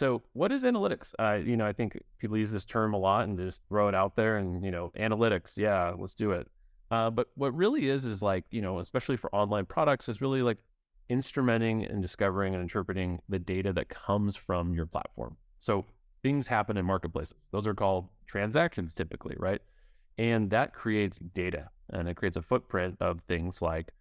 So what is analytics? I think people use this term a lot and just throw it out there and, analytics. Yeah, let's do it. But what really is like, especially for online products is really like instrumenting and discovering and interpreting the data that comes from your platform. So things happen in marketplaces. Those are called transactions typically, right? And that creates data and it creates a footprint of things like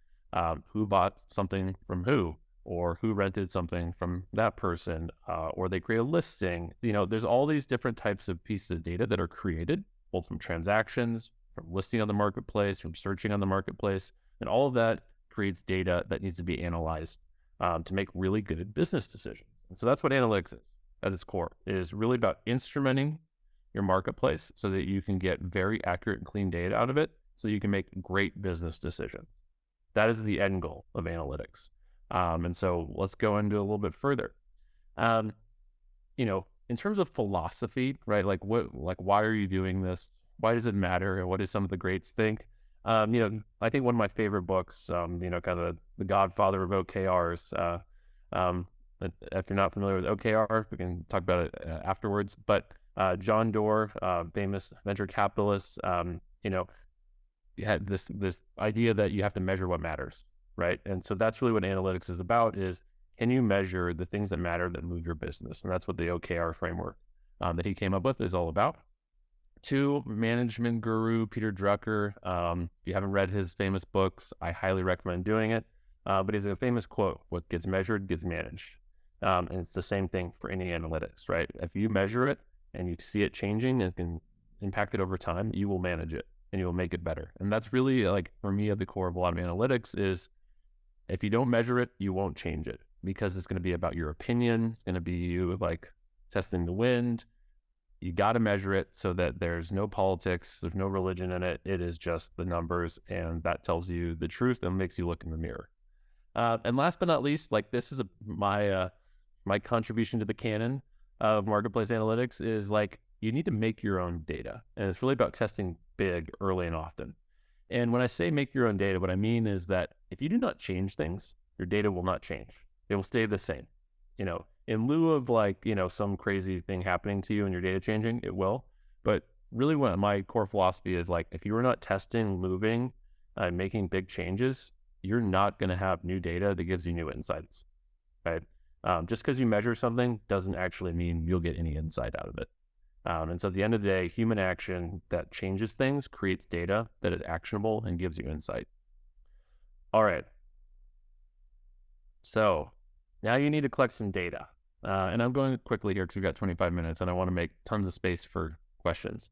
who bought something from who, or who rented something from that person, or they create a listing. There's all these different types of pieces of data that are created, both from transactions, from listing on the marketplace, from searching on the marketplace, and all of that creates data that needs to be analyzed to make really good business decisions. And so that's what analytics is at its core, is really about instrumenting your marketplace so that you can get very accurate and clean data out of it so you can make great business decisions. That is the end goal of analytics. And so let's go into a little bit further. Um, in terms of philosophy, right? Why are you doing this? Why does it matter? And what do some of the greats think? I think one of my favorite books, kind of the godfather of OKRs. If you're not familiar with OKR, we can talk about it afterwards. But John Doerr, famous venture capitalist, you had this idea that you have to measure what matters, right? And so that's really what analytics is about: is can you measure the things that matter that move your business? And that's what the OKR framework that he came up with is all about. Two, management guru Peter Drucker. If you haven't read his famous books, I highly recommend doing it. But he's a famous quote: "What gets measured gets managed." And it's the same thing for any analytics, right? If you measure it and you see it changing and can impact it over time, you will manage it and you will make it better. And that's really, like, for me, at the core of a lot of analytics is if you don't measure it, you won't change it, because it's going to be about your opinion. It's going to be you like testing the wind. You got to measure it so that there's no politics, there's no religion in it. It is just the numbers, and that tells you the truth and makes you look in the mirror. And last but not least, like, this is my contribution to the canon of marketplace analytics is, like, you need to make your own data, and it's really about testing big early and often. And when I say make your own data, what I mean is that if you do not change things, your data will not change. It will stay the same. In lieu of, like, some crazy thing happening to you and your data changing, it will. But really what my core philosophy is, like, if you are not testing, moving, and making big changes, you're not going to have new data that gives you new insights, right? Just because you measure something doesn't actually mean you'll get any insight out of it. And so at the end of the day, human action that changes things creates data that is actionable and gives you insight. All right. So now you need to collect some data. And I'm going quickly here because we've got 25 minutes and I want to make tons of space for questions.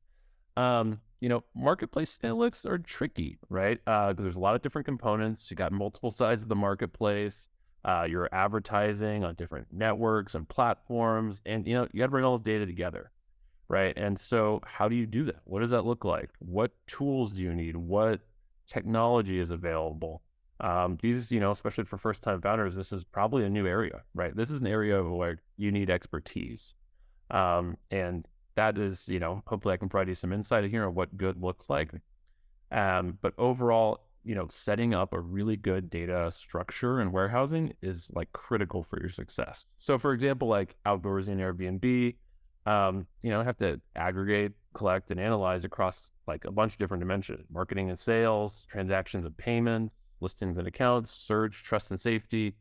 Marketplace analytics are tricky, right? Because there's a lot of different components. You got multiple sides of the marketplace. You're advertising on different networks and platforms, and you got to bring all this data together, right? And so how do you do that? What does that look like? What tools do you need? What technology is available? These, especially for first-time founders, this is probably a new area, right? This is an area where you need expertise. And that is, hopefully I can provide you some insight here on what good looks like. But overall, setting up a really good data structure and warehousing is, like, critical for your success. So for example, like Outdoorsy and Airbnb, have to aggregate, collect, and analyze across, like, a bunch of different dimensions: marketing and sales, transactions and payments, listings and accounts, search, trust and safety,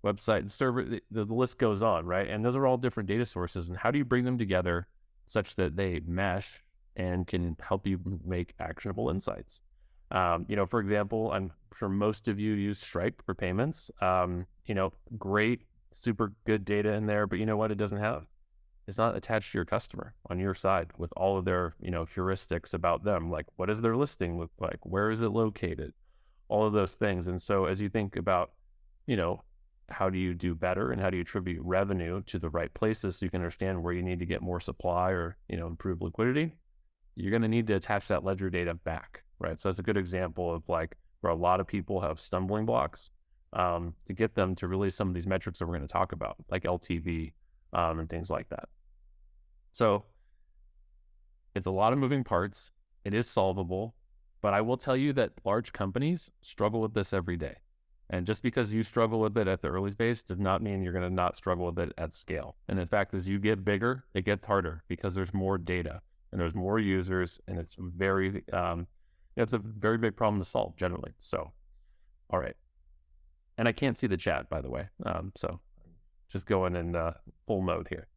website and server. The list goes on, right? And those are all different data sources. And how do you bring them together such that they mesh and can help you make actionable insights? For example, I'm sure most of you use Stripe for payments. Great, super good data in there, but you know what it doesn't have? It's not attached to your customer on your side with all of their, heuristics about them. Like, what does their listing look like? Where is it located? All of those things. And so as you think about, how do you do better and how do you attribute revenue to the right places so you can understand where you need to get more supply or, improve liquidity, you're going to need to attach that ledger data back, right? So that's a good example of, like, where a lot of people have stumbling blocks to get them to really some of these metrics that we're going to talk about, like LTV and things like that. So it's a lot of moving parts. It is solvable, but I will tell you that large companies struggle with this every day. And just because you struggle with it at the early stage does not mean you're going to not struggle with it at scale. And in fact, as you get bigger, it gets harder because there's more data and there's more users, and it's a very big problem to solve generally. So, all right. And I can't see the chat, by the way. So just going in full mode here.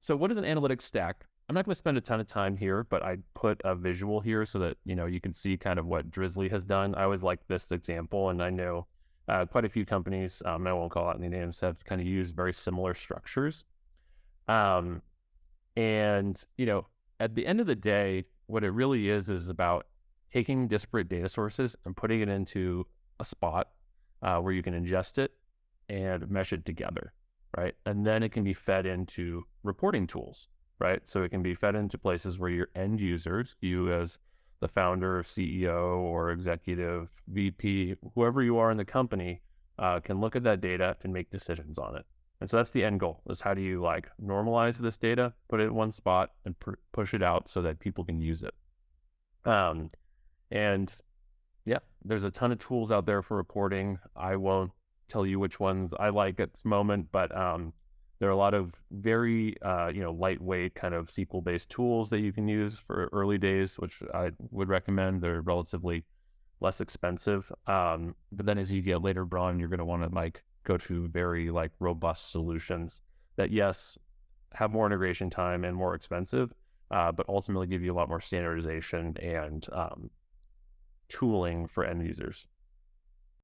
So what is an analytics stack? I'm not going to spend a ton of time here, but I put a visual here so that, you can see kind of what Drizzly has done. I always like this example, and I know quite a few companies, I won't call out any names, have kind of used very similar structures. Um, and, at the end of the day, what it really is about taking disparate data sources and putting it into a spot where you can ingest it and mesh it together, right? And then it can be fed into reporting tools, right? So it can be fed into places where your end users, you as the founder, CEO, or executive, VP, whoever you are in the company, can look at that data and make decisions on it. And so that's the end goal, is how do you normalize this data, put it in one spot, and push it out so that people can use it. And yeah, there's a ton of tools out there for reporting. I won't tell you which ones I like at this moment, but there are a lot of very lightweight kind of SQL-based tools that you can use for early days, which I would recommend. They're relatively less expensive. But then as you get later on, you're going to want to go to very robust solutions that, yes, have more integration time and more expensive, but ultimately give you a lot more standardization and tooling for end users.